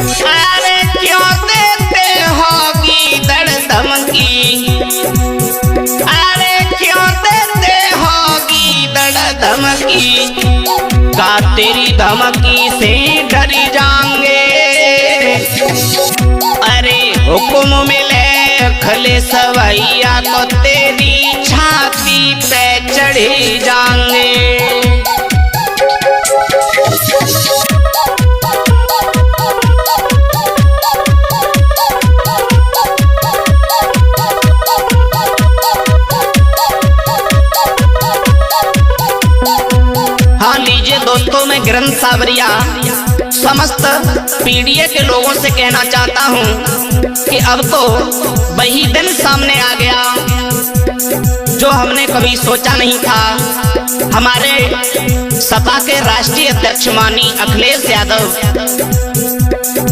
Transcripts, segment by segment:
अरे क्यों देते हो गीदड़ धमकी, अरे क्यों देते हो गीदड़ धमकी, का तेरी धमकी से डर जाएंगे। अरे हुक्म मिले अखिलेश भैया तो तेरी छाती पे चढ़ी जाएंगे। हाँ लीजिए दोस्तों, मैं गिरन सावरिया समस्त पीडीए के लोगों से कहना चाहता हूँ कि अब तो वही दिन सामने आ गया जो हमने कभी सोचा नहीं था। हमारे सपा के राष्ट्रीय अध्यक्ष माननीय अखिलेश यादव,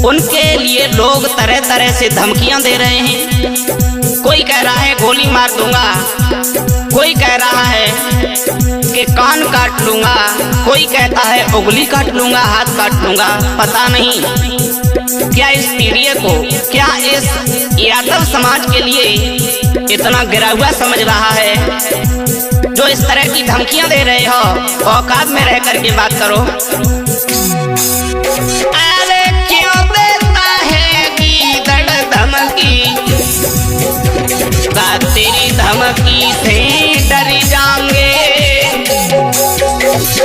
उनके लिए लोग तरह तरह से धमकियां दे रहे हैं। कोई कह रहा है गोली मार दूंगा, कोई कह रहा है कि कान काट लूंगा, कोई कहता है उंगली काट लूंगा, हाथ काट लूंगा। पता नहीं क्या इस पीडीए को, क्या इस यादव समाज के लिए इतना गिरा हुआ समझ रहा है जो इस तरह की धमकियां दे रहे हो। औकात में रह करके बात करो। अरे क्यों देता है गीदड़ धमकी, का तेरी धमकी से डर जाएंगे।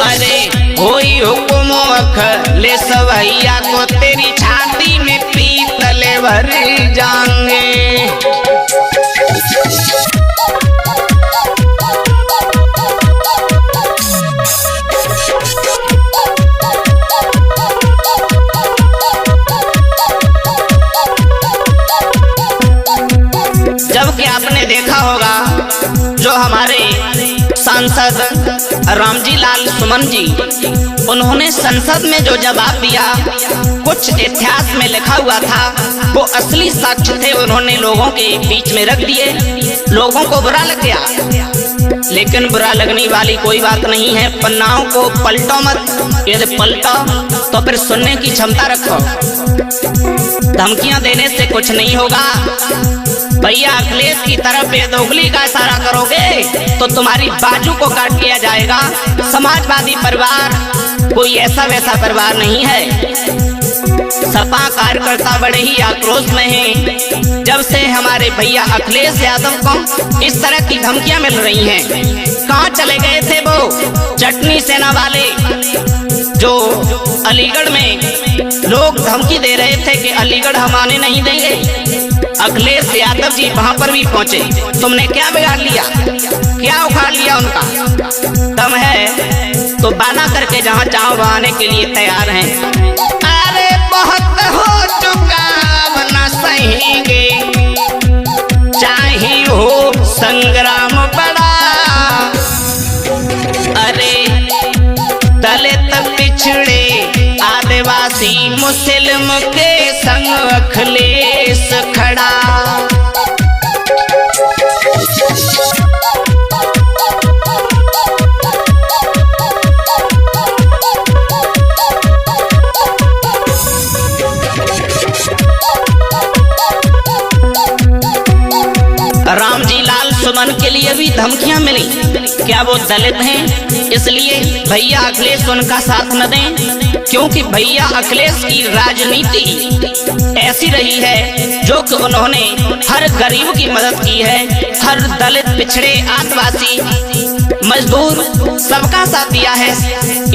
अरे कोई हुक्म अखिलेश भैया को तेरी छाती में पीतले भर जाएंगे। जबकि आपने देखा होगा जो हमारे सांसद रामजी लाल सुमन जी, उन्होंने संसद में जो जवाब दिया, कुछ इतिहास में लिखा हुआ था, वो असली साक्ष्य थे, उन्होंने लोगों के बीच में रख दिए। लोगों को बुरा लग गया, लेकिन बुरा लगने वाली कोई बात नहीं है। पन्नाओं को पलटो मत, यदि पलटो तो फिर सुनने की क्षमता रखो। धमकियां देने से कुछ नहीं होगा। भैया अखिलेश की तरफ ये उंगली का इशारा करोगे तो तुम्हारी बाजू को काट लिया जाएगा। समाजवादी परिवार कोई ऐसा वैसा परिवार नहीं है। सपा कार्यकर्ता बड़े ही आक्रोश में हैं जब से हमारे भैया अखिलेश यादव को इस तरह की धमकियां मिल रही हैं। कहाँ चले गए थे वो चटनी सेना वाले जो अलीगढ़ में लोग धमकी दे रहे थे कि अलीगढ़ हम आने नहीं देंगे। अखिलेश यादव जी वहां पर भी पहुंचे। तुमने क्या बिगाड़ लिया, क्या उखाड़ लिया? उनका दम है तो बाना करके जहां चाहो वहां आने के लिए तैयार हैं। अरे बहुत हो चुका अब न सहेंगे, चाहे हो संग्राम बड़ा। अरे दलित पिछड़े आदिवासी मुस्लिम के संग अखिलेश खड़ा। रामजी लाल सुमन के लिए भी धमकियां मिली। क्या वो दलित हैं इसलिए भैया अखिलेश उनका साथ न दें? क्योंकि भैया अखिलेश की राजनीति ऐसी रही है जो कि उन्होंने हर गरीब की मदद की है, हर दलित पिछड़े आदिवासी मजदूर सबका साथ दिया है।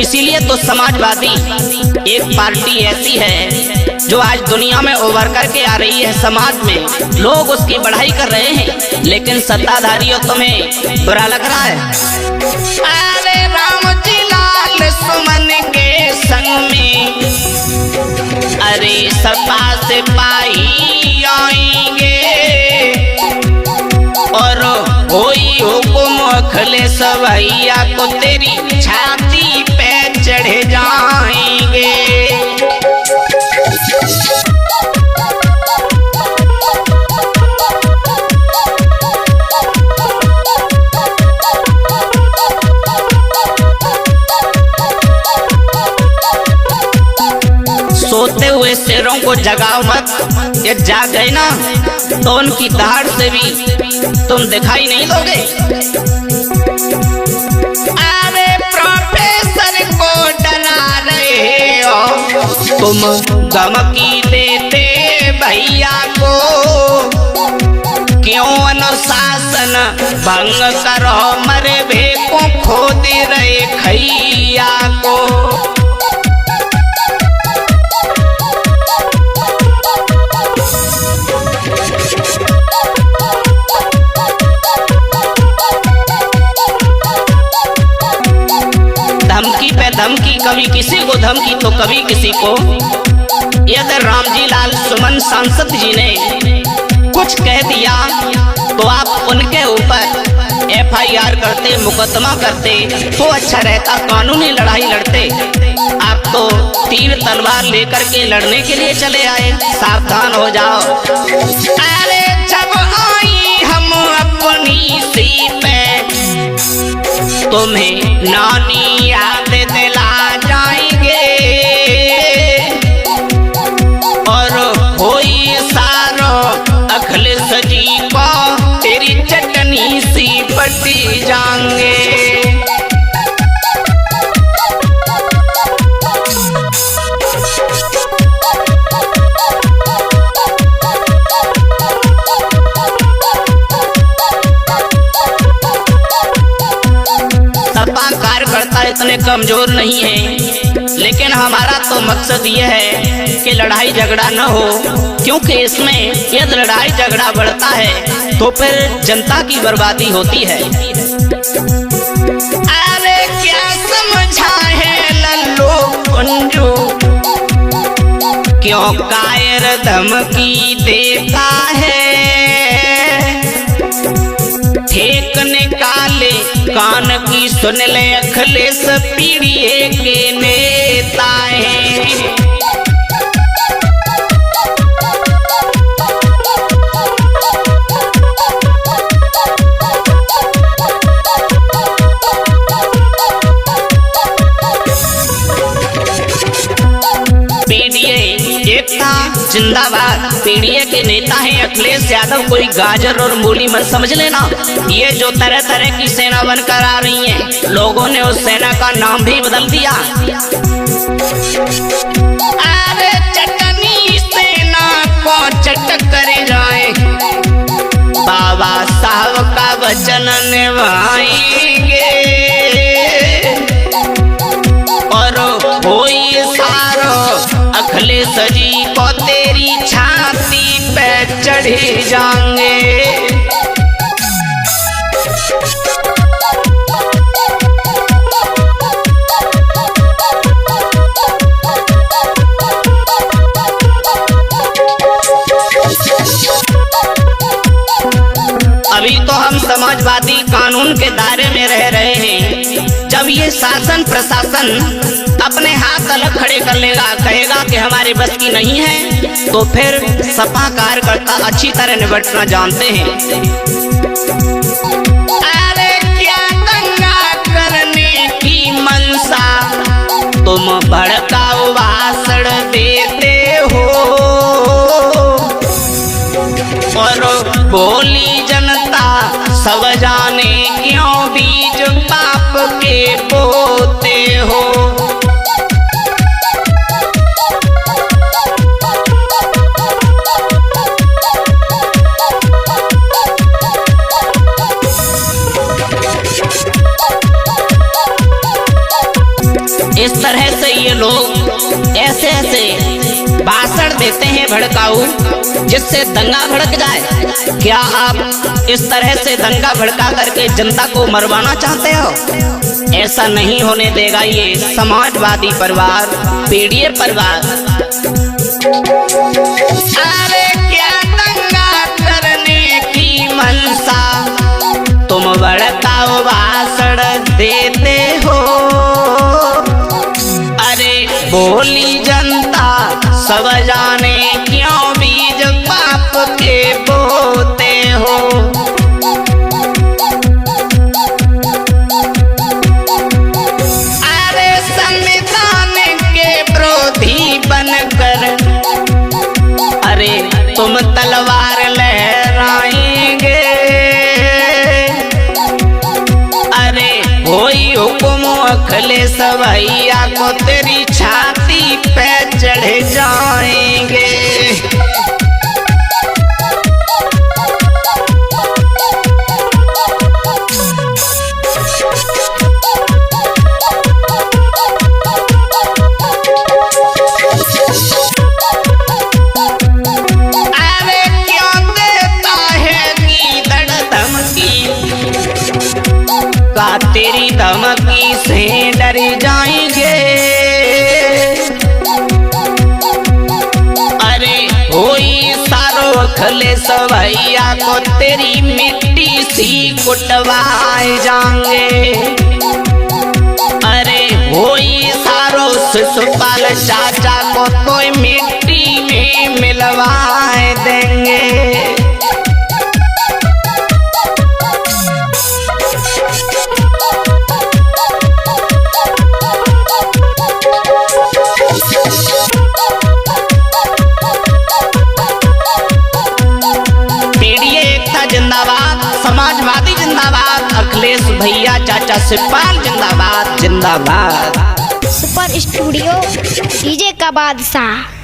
इसीलिए तो समाजवादी एक पार्टी ऐसी है जो आज दुनिया में उभर करके आ रही है। समाज में लोग उसकी बढ़ाई कर रहे हैं, लेकिन सत्ताधारियों तुम्हें बुरा लग रहा है। अरे रामजी लाल सुमन के संग में अरे सपा सिपाही आएंगे और कोई हुक्म अखिलेश भैया को तेरी छाती पे चढ़े जाएंगे। सोते हुए शेरों को जगाओ मत, ये जाग गए ना तो उनकी दहाड़ से भी तुम दिखाई नहीं दोगे। अरे प्रोफेसर को डरा रहे हो तुम, धमकी देते भैया को, क्यों अनुशासन भंग करो, मरे भेको खो दे रहे खैया को। धमकी पे धमकी, कभी किसी को धमकी तो कभी किसी को। यदि रामजी लाल सुमन सांसद जी ने कुछ कह दिया तो आप उनके ऊपर FIR करते, मुकदमा करते तो अच्छा रहता, कानूनी लड़ाई लड़ते। आप तो तीर तलवार लेकर के लड़ने के लिए चले आए, सावधान हो जाओ। अरे जब आई हम अपनी सीट पे तुम्हें नानी याद दिला जाएंगे, और होई सारो अखिलेश जी को तेरी चटनी सी पटी जाएंगे। सपा कार्यकर्ता इतने कमजोर नहीं है, लेकिन हमारा तो मकसद यह है कि लड़ाई झगड़ा न हो, क्योंकि इसमें यदि लड़ाई झगड़ा बढ़ता है तो फिर जनता की बर्बादी होती है। अरे क्या समझा है लल्लू कुंजू, क्यों कायर धमकी देता है, ठेक निकाले कान की सुन ले अखिलेश पीढ़ी के नेता है। एकता जिंदाबाद, पीडीए के नेता है अखिलेश यादव, कोई गाजर और मूली मत समझ लेना। ये जो तरह तरह की सेना बनकर आ रही है, लोगों ने उस सेना का नाम भी बदल दिया। अरे चटनी सेना को चटक करे जाए, बाबा साहब का वचन निभाएंगे, और होई सारो अखिलेश जी को तेरी छाती पे चढ़ी जाएंगे। अभी तो हम समाजवादी कानून के दायरे में रह रहे हैं, जब ये शासन प्रशासन अपने हाथ अलग खड़े कर लेगा, कहेगा कि हमारे बस की नहीं है, तो फिर सपा कार्यकर्ता अच्छी तरह निपटना जानते हैं। अरे क्या दंगा करने की मनसा, तुम भड़काऊ भाषण देते हो, और बोली जनता सब जाने क्यों बीज पाप के बोते हो। इस तरह से ये लोग ऐसे ऐसे भाषण देते हैं भड़काऊ, जिससे दंगा भड़क जाए। क्या आप इस तरह से दंगा भड़का करके जनता को मरवाना चाहते हो? ऐसा नहीं होने देगा ये समाजवादी परिवार, पीडीए परिवार। अरे क्या दंगा करने की मनसा, तुम भड़काऊ भाषण देते हो, बोली जनता सब जाने क्यों बीज पाप के बोते हो। अरे संविधान के विरोधी बनकर तुम तलवार लहराएंगे। अरे होई हुक्म अखिलेश भैया को तेरी छाती पे चढ़ जाएंगे। तेरी धमकी से डर जाएंगे। अरे होई सारो अखिलेश भैया को तेरी मिट्टी सी कुटवाए जाएंगे। अरे होई सारो शिशुपाल चाचा को तो मिट्टी में मिलवाए देंगे। जिंदाबाद, समाजवादी जिंदाबाद, अखिलेश भैया चाचा शिवपाल जिंदाबाद जिंदाबाद। सुपर स्टूडियो डीजे का बादशाह।